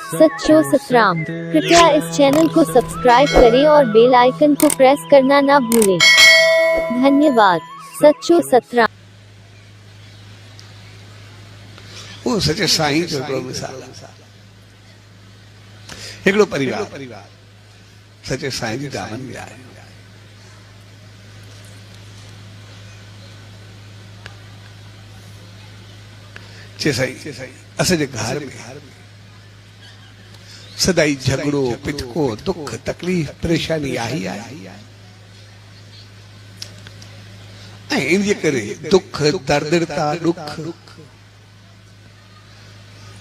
सच्चो सतराम। कृपया इस चैनल को सब्सक्राइब करें और बेल आइकन को प्रेस करना ना भूलें। धन्यवाद। सच्चो सतराम। वो सचे साईं जो हिकिड़ो मिसाल हिकिड़ो परिवार सचे साईं जी दामन में आयो। चे साईं असांजे घर में सदाई झगड़ो पिटको दुख तकलीफ परेशानी आई इन करे दुख दर्दता दुख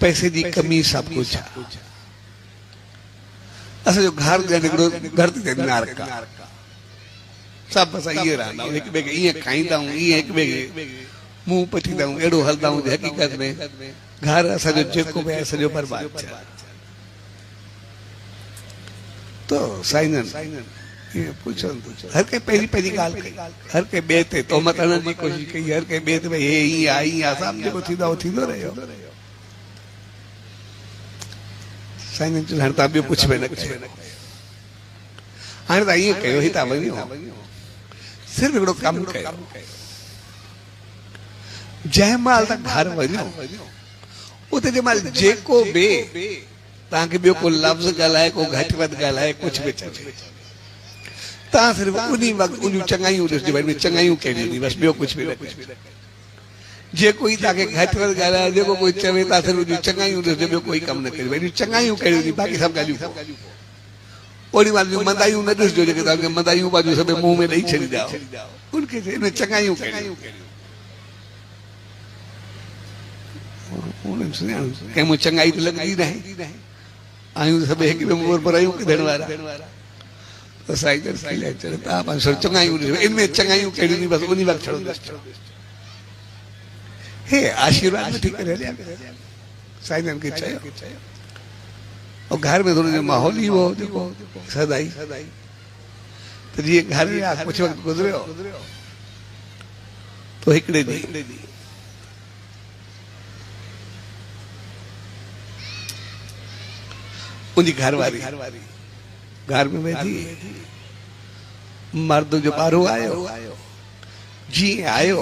पैसे की कमी सब कुछ असो घर घर नारक सब बस ये रहंदा एक बे ये खाईंदा ये एक बे मुंह पटींदा एड़ो हलदा हकीकत में घर असो जेको बे सजो बर्बाद तो साइनन ये पूछो हर के पहली पहली गाल हर के बे ते तो मत हणण जी कोशिश कई हर के बे ते भई हे ही आई सब जेको थींदा हो थींदो रहियो साइनन जो हर ता बे कुछ भी न करे हाणे ता ये कयो ही ता वणियो सिर्फ एकड़ो काम कयो जयमाल ता घर वणियो उते जयमाल जेको बे ताके बियो को लफ्ज गलाए को घट वध गलाए कुछ भी चले ता सिर्फ उनी वक्त उन चंगाइयों दस भाई में चंगाइयों कह दी बस बियो कुछ भी जे कोई ताके घट वध गलाए जेको कोई चवे ता सिर्फ उन चंगाइयों दस बियो कोई काम न करे भाई चंगाइयों कह दी बाकी सब गालियों ओडी वाली मंदाइयों न दस जो जे ताके मंदाइयों बाजू सब मुंह में दई छड़ी जाओ उनके इनमें चंगाइयों कह उन सुनिया के मु चंगाई तो लगदी नहीं आयु सब एक में मोर पर आयु के वाला तो साइकिल खिले चलता अपन सर चंगाई इनमें चंगाई केड़ी नहीं बस उनी वक्त छोड़ दे हे आशीर्वाद ठीक रह लिया साइकिल के चाहिए और घर में थोड़ा माहौल ही वो देखो सदाई तो ये घर में कुछ वक्त गुजरे तो हिकड़े दी उनकी घरवारी घर में बैठी मर्द जो बारो आयो जी आयो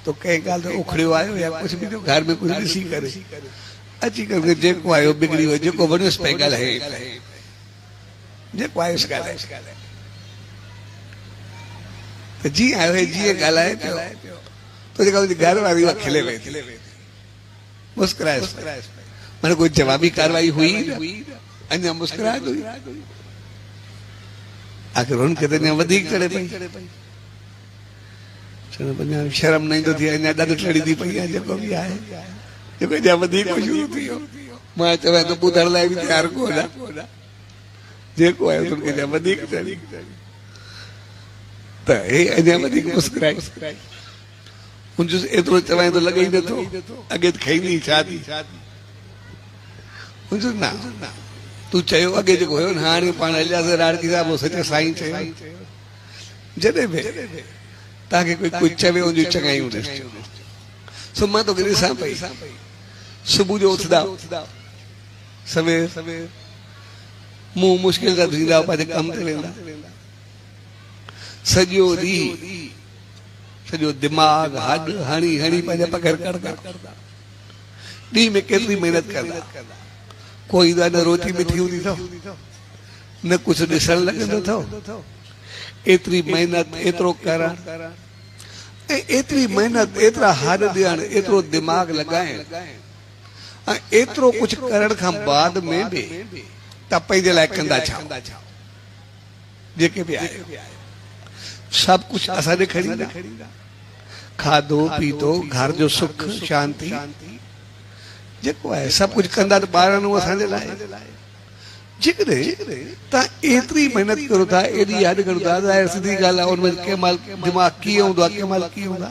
तो कई गाल तो उखड़ियो आयो या कुछ भी जो घर में कुछ ॾिसी करे अची करके जेको आयो बिगड़ी हो जेको वणियोस पे गाल है जेको आयो गाल है तो जी आयो है जी गाल है तो जेका घरवारी वा खिले वेठी मुस्कुराए मैंने कोई जवाबी कार्रवाई हुई अन्य मुस्कुराहट हुई आखिर उनके तो वधिक चढ़े पई शर्म नहीं तो थी अन्य ॾाढो चढ़ी थी पई जेको भी आहे जेको अञा वधीक शुरू थियो मां चवां तो ॿुधण लाइ बि तयार कोन जेको आहे उनखे अञा वधीक चढ़ी त हे अञा वधीक मुस्कुराई उनजो एतिरो चवां तो लॻे ई नथो अॻे त खईंदी छा थी ना तू चयो अगे जो हो हाणे पाण हलियासीं राड़की साहब सचे साईं चयो जॾहिं बि तव्हांखे कोई कुझु चवे उनजी चङाइयूं ॾिसजो सो मां तोखे ॾिसां पई सुबुह जो उथंदा सवेर मुंहुं मुश्किल सां थींदा पंहिंजे कम ते वेंदा सॼो ॾींहुं सॼो दिमाग़ हॾ हणी हणी पंहिंजा पघर करदा ॾींहं में केतिरी महिनत करदा कोई न रोटी मिठी हूंदी अथव न कुछ ॾिसण लॻंदो अथव एतिरी मेहनत एतिरो करण एतिरी मेहनत एतिरा हार ॾियण एतिरो दिमाग़ लॻाइण एतिरो कुछ करण खां बाद में भी त पंहिंजे लाइ कंदा छा जेके भी आहे सब कुछ असांजे खणींदा खाधो पीतो घर जो सुख शांति जेको है सब कुछ कंदा तो ॿारनि असांजे लाइ जेकॾहिं तव्हां एतिरी मेहनत करो था एॾी यादि करो था ज़ाहिर सिधी ॻाल्हि आहे उनमें कंहिं महिल दिमाग़ कीअं हूंदो आहे कंहिं महिल कीअं हूंदा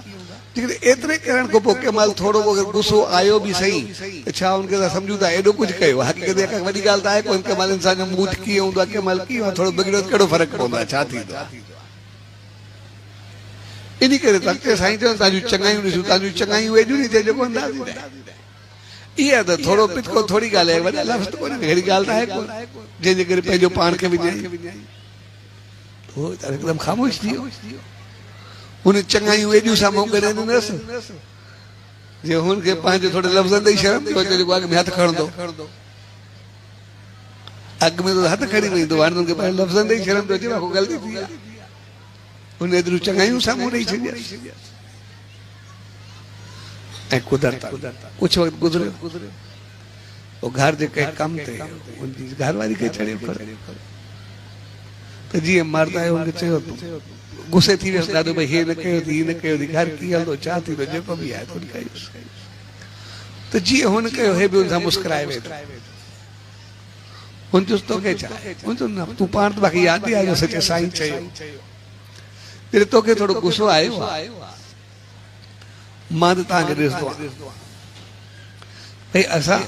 जेकॾहिं एतिरे करण खां पोइ कंहिं महिल थोरो अगरि गुस्सो आयो बि सही त छा उनखे असां सम्झूं था एॾो कुझु कयो हक़ीक़त खां वॾी ॻाल्हि त आहे कोन कंहिं महिल इंसान जो मूड कीअं हूंदो आहे कंहिं महिल कीअं आहे थोरो बिगड़ो कहिड़ो फ़र्क़ु पवंदो आहे छा थींदो आहे इन करे तव्हांखे साईं चवनि तव्हांजूं चङाइयूं ॾिसूं तव्हांजूं चङाइयूं एॾियूं नी जेको अंदाज़ इहा त थोरो पिचको थोरी ॻाल्हि आहे, वॾा लफ़्ज़ कोन अहिड़ी ॻाल्हि त आहे कोन जंहिंजे करे पंहिंजो पाण खे विञाई। उहो त हिकदमि ख़ामोश थी वियो। हुन चङायूं एॾियूं साम्हूं करे ॾिनसि जे हुनखे पंहिंजे थोरे लफ़्ज़नि ॾेई शर्म थियो अचे जेको अॻ में हथु खणंदो। अॻ में त हथु खणी वेंदो, हाणे हुनखे पंहिंजे लफ़्ज़नि ॾेई शर्म थियो अचे को ग़लती थी आहे। हुन एतिरियूं चङायूं साम्हूं ॾेई छॾियसि। ऐं कुदरत कुझु वक़्तु गुज़रियो, पोइ घर जे कंहिं कम ते हुनजी घरवारी खे चढ़ियो त जीअं मर्द आयो हुनखे चयो गुस्से थी वियसि ॾाढो, भई हे न कयो थी, न कयो थी, घर कीअं हलंदो, छा थींदो, जेको बि आहे हुन कयोसि। त जीअं हुन कयो हे बि हुन सां मुस्कुराए वेठो। हुन चयुसि तोखे छा आहे? हुन चयो न तूं पाण त मूंखे यादि ई आयो सचे साईं चयो जॾहिं तोखे थोरो गुस्सो आयो आहे मां त तव्हांखे ॾिसंदो आहियां भई असां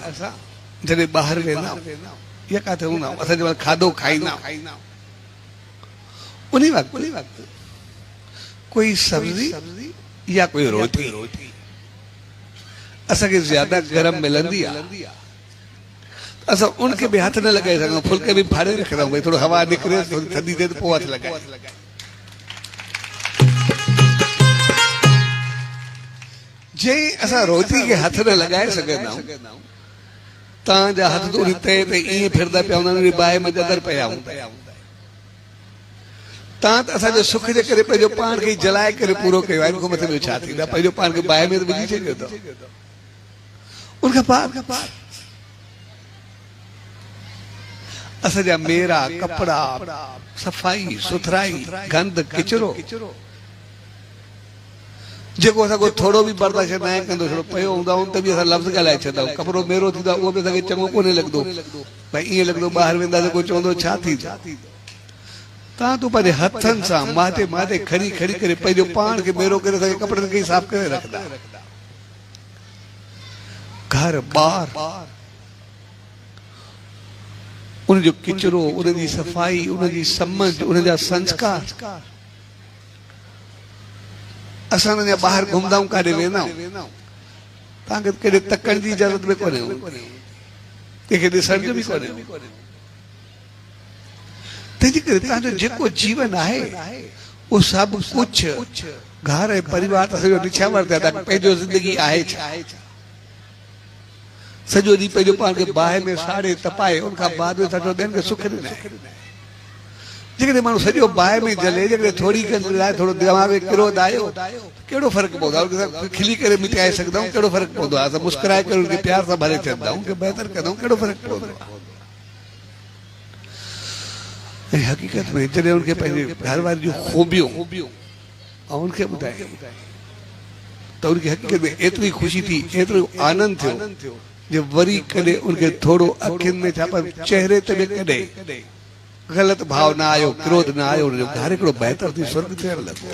जॾहिं ॿाहिरि वेंदा या किथे हूंदा आहियूं, असां जंहिं खाधो खाईंदा उन वक़्तु कोई सब्जी या कोई रोटी असांखे ज्यादा गरम मिलंदी आहे, असां उनखे बि हथ न लॻाए सघूं, फुल्के बि फाड़े रखंदा आहियूं, भई थोरो हवा निकिरे थोरी थधी थिए त पोइ हथ लॻाए। जे असां रोटी खे हथ न लॻाए सघंदा आहियूं, तव्हांजा हथ त उन तए ते ईअं फिरंदा पिया हूंदा आहिनि, बाहि में जदर पिया हूंदा। तव्हां त असांजे सुख जे करे पंहिंजो पाण खे जलाए करे पूरो कयो आहे, हिन खां मथे ॿियो छा थींदा? पंहिंजो पाण खे बाहि में विझी छॾियो अथव। उनखां पार असांजा मेरा कपिड़ा, सफ़ाई सुथराई, गंद किचिरो जेको असां थोरो बि बर्दाश्त न आहे कंदो, थोरो पियो हूंदा आहियूं त बि असां लफ़्ज़ ॻाल्हाए छॾंदा आहियूं। कपिड़ो मेरो थींदो आहे उहो बि असांखे चङो कोन्हे लॻंदो, भई ईअं लॻंदो ॿाहिरि वेंदा त कोई चवंदो छा थींदो। तव्हां तूं पंहिंजे हथनि सां माथे माथे खणी खणी करे पंहिंजो पाण खे मेरो करे असांखे कपिड़नि खे साफ़ करे रखंदा। घर ॿार उनजो किचिरो, उनजी सफ़ाई, उनजी समझ, उनजा संस्कार, असां अञा ॿाहिरि घुमंदा आहियूं, काॾे वेंदा आहियूं, तव्हांखे केॾे तकण जी इजाज़त बि कोन्हे, कंहिंखे ॾिसण जो बि कोन्हे। तंहिंजे करे तव्हांजो जेको जीवन आहे उहो सभु कुझु घर ऐं परिवार त सॼो निछावर थिया था, पंहिंजो ज़िंदगी आहे छा? सॼो ॾींहुं पंहिंजो पाण खे बाहि में साड़े तपाए उनखां बाद में ॿियनि खे सुख ॾिना। जेकॾहिं माण्हू सॼो बाहि में जले, जेकॾहिं थोरी लाइ थोरो दिमाग़ में क्रोध आयो कहिड़ो फ़र्क़ु पवंदो आहे? खिली करे मिटाए सघंदा आहियूं, कहिड़ो फ़र्क़ु पवंदो आहे? असां मुस्कुराए करे उनखे प्यार सां भरे छॾंदा आहियूं, उनखे बहितर कंदा आहियूं, कहिड़ो फ़र्क़ु पवंदो आहे? ऐं हक़ीक़त में जॾहिं उनखे पंहिंजे घर वारी जूं खूबियूं ऐं उनखे ॿुधाए त उनखे हक़ीक़त में एतिरी ख़ुशी थी, एतिरो आनंद थियो जो वरी कॾहिं उनखे थोरो अखियुनि में छा पर चेहरे ते बि कॾहिं ग़लति भाव न आयो, क्रोध न आयो, उनजो घर हिकिड़ो बहितर थी स्वर्ग थियणु लॻो।